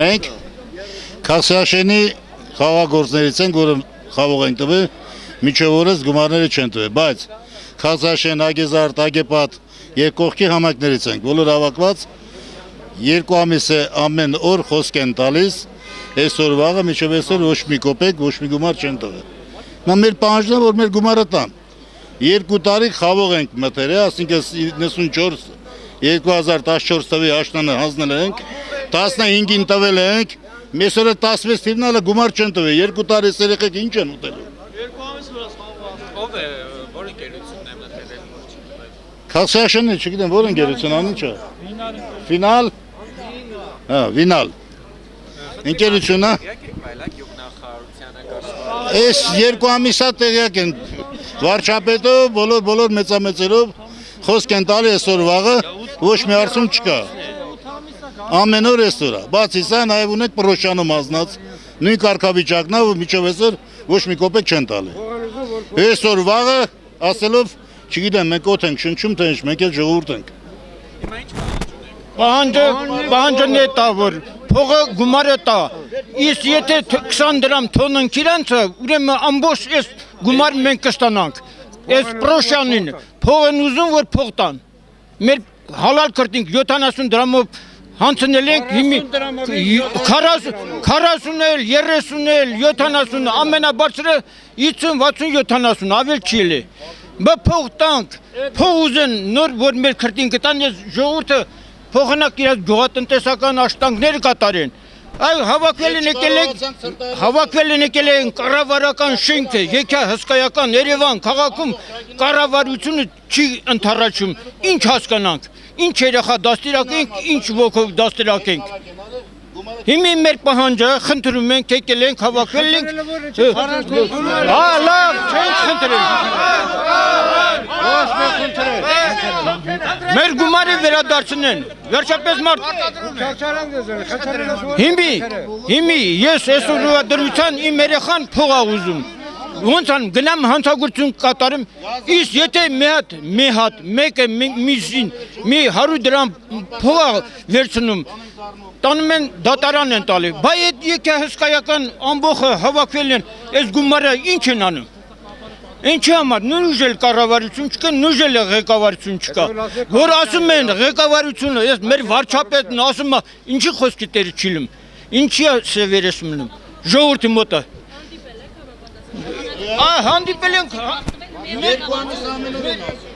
Մենք Քասյաշենի խաղաղորդներից ենք, որը խաղող ենք տվել, մինչև օրս գումարները չեն տվել, բայց Քասյաշեն, Ագեզարդ, Ագեպատ եւ կողքի համայնքներից ենք, բոլոր հավաքված 2 ամիս է ամեն օր խոսք են տալիս, այսօր վաղը մինչև այսօր ոչ մի կոպեկ, ոչ մի գումար չեն տվել։ Նա մեր պահանջն է, որ մեր գումարը տան։ 2 տարի խաղող ենք մտել, ասինքն 94 2014 թվականի աշնանը հանձնել ենք, 15-ին տվել ենք, մեզ օրը 16 թիվնալը գումար չեն տվել, 2 տարի երեխեք ինչ են ուտելու։ 2 ամիս վրա ով է, որ ընկերությունն է մտել։ Քասյաշենն է, չգիտեմ, որ ընկերություն ան ինչ է։ Ֆինալ։ Հա, Վինալ։ Ընկերությունը։ Այս 2 ամիսա տեղյակ են վարչապետով, բոլոր մեծամեծերով խոսք են տալի այսօր վաղը, ոչ մի հարցում չկա։ Ամեն օր այսօր է, բացի սա նաև ունենք Պռոշյանում ազնած, նույն կարգավիճակն է, որ մինչև այսօր ոչ մի կոպեկ չեն տալի։ Այսօր վաղը ասելով, չգիտեմ, մենք օդ ենք շնչում, թե ինչ, մենք էլ ժողովուրդ ենք։ Պահանջն է տա, որ փողը գումարը տա, իսկ եթե 20 դրամ թոննենք իրանցը, ուրեմն ամբողջ այս գումարը մենք կստանանք, այս Պռոշյանին, փողն ուզում, որ փող տան, մեր հալալ կրտինք 70 դրամով հանցնել ենք, 40 էլ, 30 էլ, 70, ամենաբարձրը 50, 60, 70, ավել չի էլի, բա փող տանք, փող ուզեն նոր, որ մեր կրտինքը տան, ես ժողովուրդը փողնակ իրաց գյուղատնտեսական աշխատանքները կատարեն, այլ հավաքվել են եկել են կառավարական շենքը, եկա հսկայական Երևան քաղաքում կառավարությունը չի ընդառաջում, ինչ հասկանանք, ինչ երեխա դաստիարակենք, ինչ ոգով դաստիարակենք։ Հիմա մեր պահանջը խնդրում ենք, եկել ենք, հավաքվել ենք։ Հա, լավ, չենք խնդրել։ Մեր գումարը վերադարձնեն, վերջապես Հիմի ես այսօր դրության իմ երեխան փող ա ուզում։ Ոնց ան գնամ հանցագործություն կատարեմ, իսկ եթե մի հատ մեկը միսին մի 100 դրամ փող վերցնում, տանում են դատարան են տալի, բայց այդ եկա հսկայական ամբողջը հավաքվել են, այս գումարը ինչ են անում։ Ինչի համար նույնիսկ էլ կառավարություն չկա, նույնիսկ էլ ղեկավարություն չկա, որ ասում են ղեկավարությունը, ես մեր վարչապետն ասում է, ինչի խոսքի տերը չիլում, ինչի է սևերես մնում, ժողովրդի մոտը։ Հանդիպել ենք։ 2 ամիս ամեն օր են ասում։